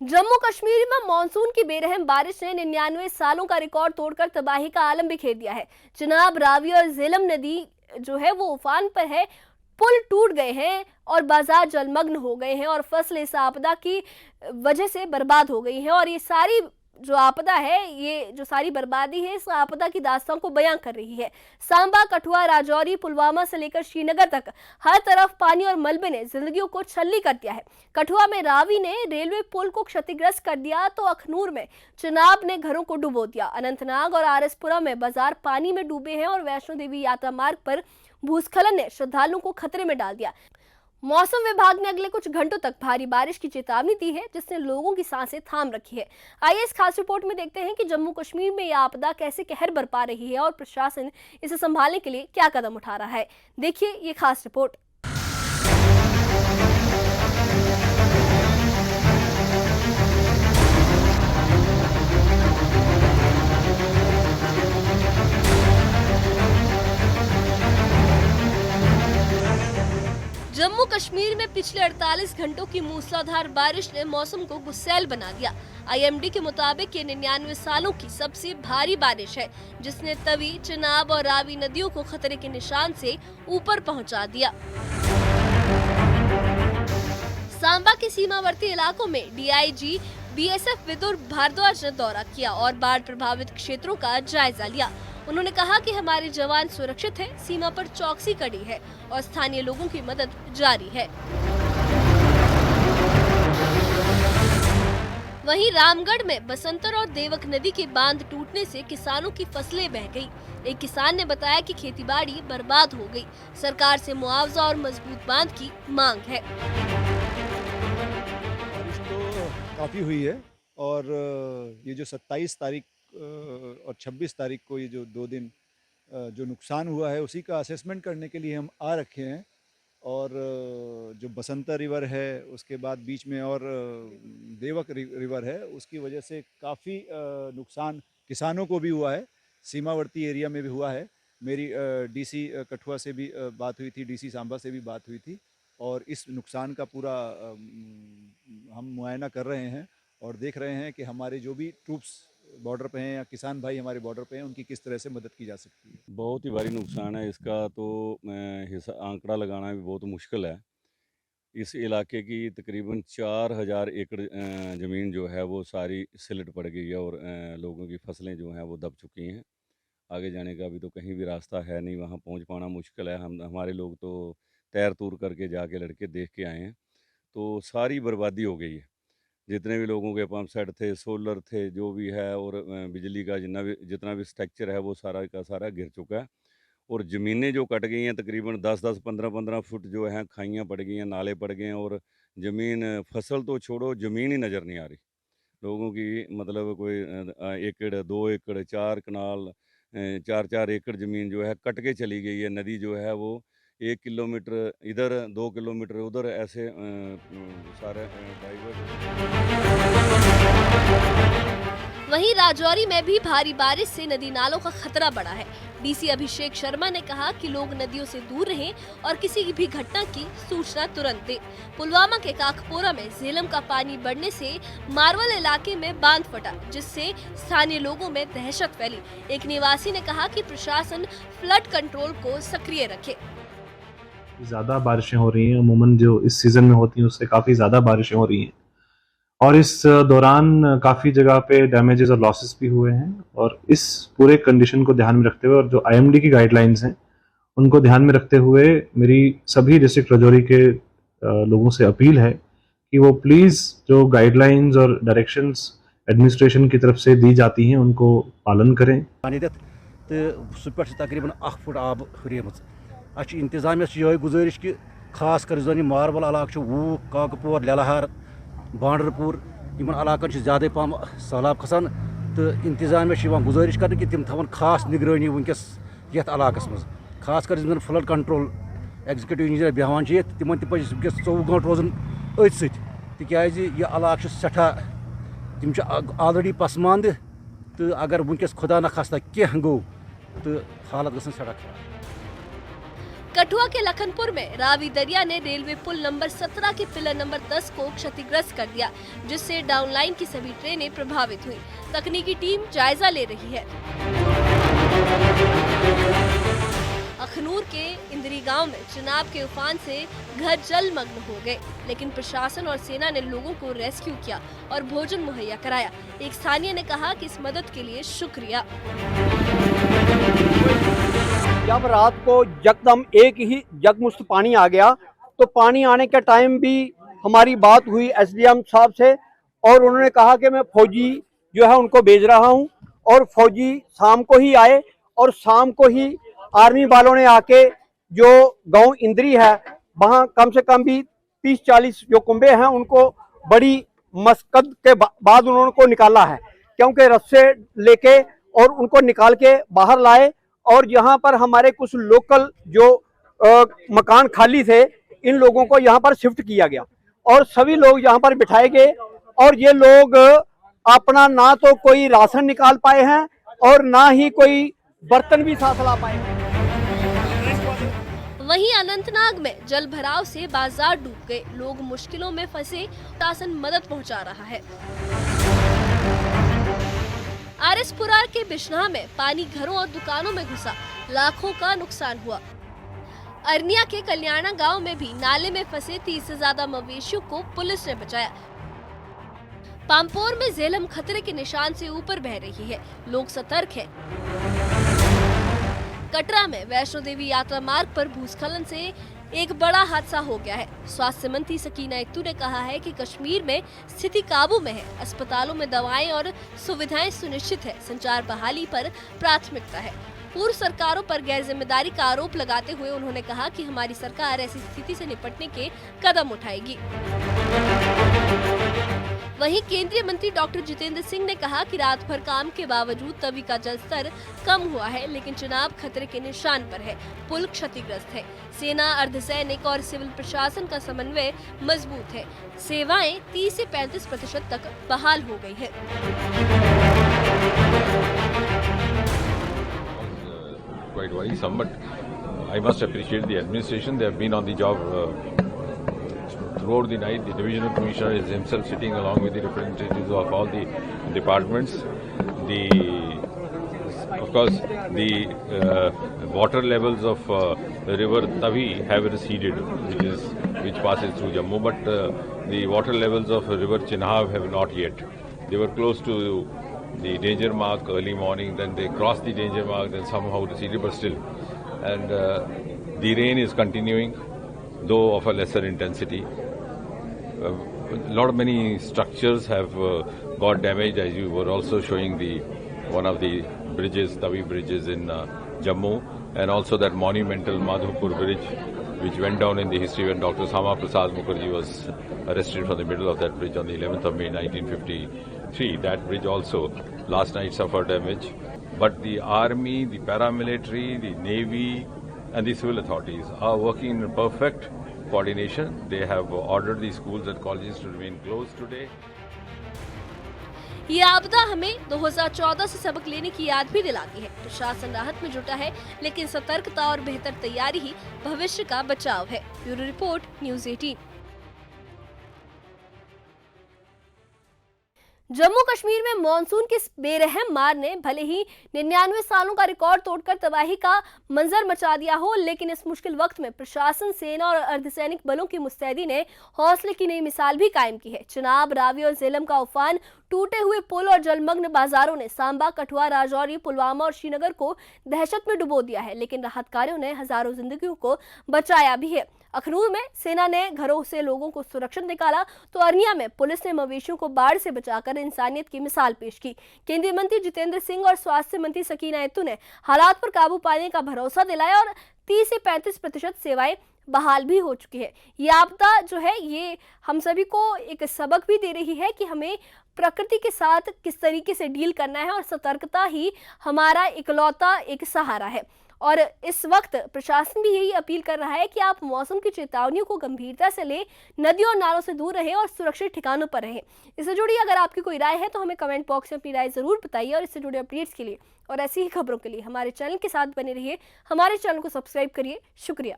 जम्मू कश्मीर में मानसून की बेरहम बारिश ने 99 सालों का रिकॉर्ड तोड़कर तबाही का आलम बिखेर दिया है। चिनाब, रावी और झेलम नदी जो है वो उफान पर है। पुल टूट गए हैं और बाजार जलमग्न हो गए हैं और फसलें इस आपदा की वजह से बर्बाद हो गई हैं। और ये सारी जो आपदा है, ये जो सारी बर्बादी है, इस आपदा की दास्तान को बयां कर रही है। सांबा, कठुआ, राजौरी, पुलवामा से लेकर श्रीनगर तक हर तरफ पानी और मलबे ने जिंदगियों को छल्ली कर दिया है। कठुआ में रावी ने रेलवे पुल को क्षतिग्रस्त कर दिया तो अखनूर में चिनाब ने घरों को डुबो दिया। अनंतनाग और आरएसपुरा में बाजार पानी में डूबे हैं और वैष्णो देवी यात्रा मार्ग पर भूस्खलन ने श्रद्धालुओं को खतरे में डाल दिया। मौसम विभाग ने अगले कुछ घंटों तक भारी बारिश की चेतावनी दी है, जिसने लोगों की सांसें थाम रखी है। आइए इस खास रिपोर्ट में देखते हैं कि जम्मू कश्मीर में यह आपदा कैसे कहर बरपा रही है और प्रशासन इसे संभालने के लिए क्या कदम उठा रहा है। देखिए ये खास रिपोर्ट। जम्मू कश्मीर में पिछले 48 घंटों की मूसलाधार बारिश ने मौसम को गुस्सैल बना दिया। आईएमडी के मुताबिक ये 99 सालों की सबसे भारी बारिश है, जिसने तवी, चिनाब और रावी नदियों को खतरे के निशान से ऊपर पहुंचा दिया। सांबा के सीमावर्ती इलाकों में डीआईजी बीएसएफ विदुर भारद्वाज ने दौरा किया और बाढ़ प्रभावित क्षेत्रों का जायजा लिया। उन्होंने कहा कि हमारे जवान सुरक्षित हैं, सीमा पर चौकसी कड़ी है और स्थानीय लोगों की मदद जारी है। वहीं रामगढ़ में बसंतर और देवक नदी के बांध टूटने से किसानों की फसलें बह गई। एक किसान ने बताया कि खेतीबाड़ी बर्बाद हो गई। सरकार से मुआवजा और मजबूत बांध की मांग है। बारिश तो काफ़ी हुई है और ये जो 27 तारीख और 26 तारीख को ये जो 2 दिन जो नुकसान हुआ है उसी का असेसमेंट करने के लिए हम आ रखे हैं। और जो बसंतर रिवर है, उसके बाद बीच में और देवक रिवर है, उसकी वजह से काफ़ी नुकसान किसानों को भी हुआ है, सीमावर्ती एरिया में भी हुआ है। मेरी डीसी कठुआ से भी बात हुई थी, डीसी सांबा से भी बात हुई थी और इस नुकसान का पूरा हम मुआयना कर रहे हैं और देख रहे हैं कि हमारे जो भी ट्रूप्स बॉर्डर पे हैं या किसान भाई हमारे बॉर्डर पे हैं, उनकी किस तरह से मदद की जा सकती है। बहुत ही भारी नुकसान है इसका, तो आंकड़ा लगाना भी बहुत मुश्किल है। इस इलाके की तकरीबन 4000 एकड़ ज़मीन जो है वो सारी सिलट पड़ गई है और लोगों की फसलें जो हैं वो दब चुकी हैं। आगे जाने का अभी तो कहीं भी रास्ता है नहीं, वहाँ पहुँच पाना मुश्किल है। हमारे लोग तो तैर तूर करके जाके लड़के देख के आए हैं, तो सारी बर्बादी हो गई है। जितने भी लोगों के पंप सेट थे, सोलर थे, जो भी है, और बिजली का जितना भी स्ट्रक्चर है वो सारा का सारा गिर चुका है। और ज़मीनें जो कट गई हैं तकरीबन 10-10, 15-15 फुट जो हैं खाइयाँ पड़ गई हैं, नाले पड़ गए हैं और ज़मीन, फसल तो छोड़ो, ज़मीन ही नज़र नहीं आ रही। लोगों की मतलब कोई एकड़, 2 एकड़, 4 कनाल, 4-4 एकड़ ज़मीन जो है कट के चली गई है। नदी जो है वो 1 किलोमीटर इधर, 2 किलोमीटर उधर, ऐसे सारे डाइवर्ट। वहीं राजौरी में भी भारी बारिश से नदी नालों का खतरा बढ़ा है। डीसी अभिषेक शर्मा ने कहा कि लोग नदियों से दूर रहें और किसी भी घटना की सूचना तुरंत दें। पुलवामा के काकपोरा में झेलम का पानी बढ़ने से मारवल इलाके में बांध फटा, जिससे स्थानीय लोगों में दहशत फैली। एक निवासी ने कहा कि प्रशासन फ्लड कंट्रोल को सक्रिय रखे। ज़्यादा बारिशें हो रही हैं, अमूमन जो इस सीज़न में होती हैं उससे काफ़ी ज़्यादा बारिशें हो रही हैं और इस दौरान काफ़ी जगह पे डैमेजेस और लॉसेस भी हुए हैं। और इस पूरे कंडीशन को ध्यान में रखते हुए और जो आईएमडी की गाइडलाइंस हैं उनको ध्यान में रखते हुए मेरी सभी डिस्ट्रिक्ट राजौरी के लोगों से अपील है कि वो प्लीज़ जो गाइडलाइंस और डायरेक्शंस एडमिनिस्ट्रेशन की तरफ से दी जाती हैं उनको पालन करें। तकरीबन 1 फुट आब हुरियमच इंतजामिया यह गुजारिश कि खास कर जन मारवल इलाक वूख, काकपोर, ललहार, बांडरपुर इन इलाकन ज़्यादा पहम सैलाब खसान, तो इंतजामिया गुजारिश कर कि तम थवन खास निगरानी वनकस ये इलाकस मज, खास कर फ्लड कंट्रोल एग्जीक्यूटिव इंजीनियर बेहान तिमन तज वनकस 24 घंटे रोजन अथ सज यह इलाक सठा तम ऑलरेडी पसमानद, तो अगर वनकस खुदा न खास्ता कह गो तो हालत गसन सड़क। कठुआ के लखनपुर में रावी दरिया ने रेलवे पुल नंबर 17 के पिलर नंबर 10 को क्षतिग्रस्त कर दिया, जिससे डाउनलाइन की सभी ट्रेनें प्रभावित हुई। तकनीकी टीम जायजा ले रही है। अखनूर के इंदरी गांव में चिनाब के उफान से घर जलमग्न हो गए, लेकिन प्रशासन और सेना ने लोगों को रेस्क्यू किया और भोजन मुहैया कराया। एक स्थानीय ने कहा कि इस मदद के लिए शुक्रिया। जब रात को यकदम एक ही जगमुश्त पानी आ गया, तो पानी आने के टाइम भी हमारी बात हुई एसडीएम साहब से, और उन्होंने कहा कि मैं फौजी जो है उनको भेज रहा हूं, और फौजी शाम को ही आए, और शाम को ही आर्मी वालों ने आके जो गांव इंदरी है वहां कम से कम भी 30-40 जो कुंबे हैं उनको बड़ी मशक्कत के बाद उन्होंने निकाला है, क्योंकि रस्से लेके और उनको निकाल के बाहर लाए। और यहाँ पर हमारे कुछ लोकल जो मकान खाली थे, इन लोगों को यहाँ पर शिफ्ट किया गया और सभी लोग यहाँ पर बिठाए गए, और ये लोग अपना ना तो कोई राशन निकाल पाए हैं और ना ही कोई बर्तन भी साथ ला पाए हैं। वहीं अनंतनाग में जल भराव से बाजार डूब गए, लोग मुश्किलों में फंसे, शासन मदद पहुंचा रहा है। आरएसपुरा के बिश्नाह में पानी घरों और दुकानों में घुसा, लाखों का नुकसान हुआ। अरनिया के कल्याणा गांव में भी नाले में फंसे 30 से ज्यादा मवेशियों को पुलिस ने बचाया। पामपोर में झेलम खतरे के निशान से ऊपर बह रही है, लोग सतर्क हैं। कटरा में वैष्णो देवी यात्रा मार्ग पर भूस्खलन से एक बड़ा हादसा हो गया है। स्वास्थ्य मंत्री सकीना इत्तू ने कहा है कि कश्मीर में स्थिति काबू में है, अस्पतालों में दवाएं और सुविधाएं सुनिश्चित है, संचार बहाली पर प्राथमिकता है। पूर्व सरकारों पर गैर जिम्मेदारी का आरोप लगाते हुए उन्होंने कहा कि हमारी सरकार ऐसी स्थिति से निपटने के कदम उठाएगी। वहीं केंद्रीय मंत्री डॉक्टर जितेंद्र सिंह ने कहा कि रात भर काम के बावजूद तवी का जलस्तर कम हुआ है, लेकिन चिनाब खतरे के निशान पर है, पुल क्षतिग्रस्त है। सेना, अर्धसैनिक और सिविल प्रशासन का समन्वय मजबूत है। सेवाएं 30 से 35% तक बहाल हो गई है। Quite worrisome, but I must appreciate the administration. They have been on the job throughout the night. The divisional commissioner is himself sitting along with the representatives of all the departments. Of course, the water levels of the river Tavi have receded, which passes through Jammu, but the water levels of river Chenab have not yet. They were close to the danger mark early morning, then they crossed the danger mark, then somehow receded, but still. And the rain is continuing, though of a lesser intensity. Many structures have got damaged, as you were also showing one of the bridges, Tavi bridges in Jammu, and also that monumental Madhupur bridge, which went down in the history when Dr. Sama Prasad Mukherjee was arrested from the middle of that bridge on the 11th of May 1953. That bridge also last night suffered damage. But the army, the paramilitary, the navy and the civil authorities are working in perfect coordination. They have ordered the schools and colleges to remain closed today. ये आपदा हमें 2014 से सबक लेने की याद भी दिलाती है। प्रशासन राहत में जुटा है, लेकिन सतर्कता और बेहतर तैयारी ही भविष्य का बचाव है। Bureau report, news 18। Jammu Kashmir में मॉनसून की बेरहम मार ने भले ही 99 सालों का रिकॉर्ड तोड़कर तबाही का मंजर मचा दिया हो, लेकिन इस मुश्किल वक्त में प्रशासन, सेना और अर्धसैनिक बलों की मुस्तैदी ने हौसले की नई मिसाल भी कायम की है। चिनाब, रावी और झेलम का उफान, टूटे हुए पुल और जलमग्न बाजारों ने सांबा, कठुआ, राजौरी, पुलवामा और श्रीनगर को दहशत में डुबो दिया है, लेकिन राहत कार्यों ने हजारों जिंदगियों को बचाया भी है। अखनूर में सेना ने घरों से लोगों को सुरक्षित निकाला, तो अरनिया में पुलिस ने मवेशियों को बाढ़ से बचाकर इंसानियत की मिसाल पेश की। केंद्रीय मंत्री जितेंद्र सिंह और स्वास्थ्य मंत्री सकीना इत्तू ने हालात पर काबू पाने का भरोसा दिलाया और 30 से 35% सेवाएं बहाल भी हो चुकी है। ये आपदा जो है ये हम सभी को एक सबक भी दे रही है कि हमें प्रकृति के साथ किस तरीके से डील करना है और सतर्कता ही हमारा इकलौता एक सहारा है। और इस वक्त प्रशासन भी यही अपील कर रहा है कि आप मौसम की चेतावनियों को गंभीरता से लें, नदियों और नालों से दूर रहें और सुरक्षित ठिकानों पर रहें। इससे जुड़ी अगर आपकी कोई राय है तो हमें कमेंट बॉक्स में अपनी राय जरूर बताइए और इससे जुड़े अपडेट्स के लिए और ऐसी ही खबरों के लिए हमारे चैनल के साथ बने रहिए। हमारे चैनल को सब्सक्राइब करिए। शुक्रिया।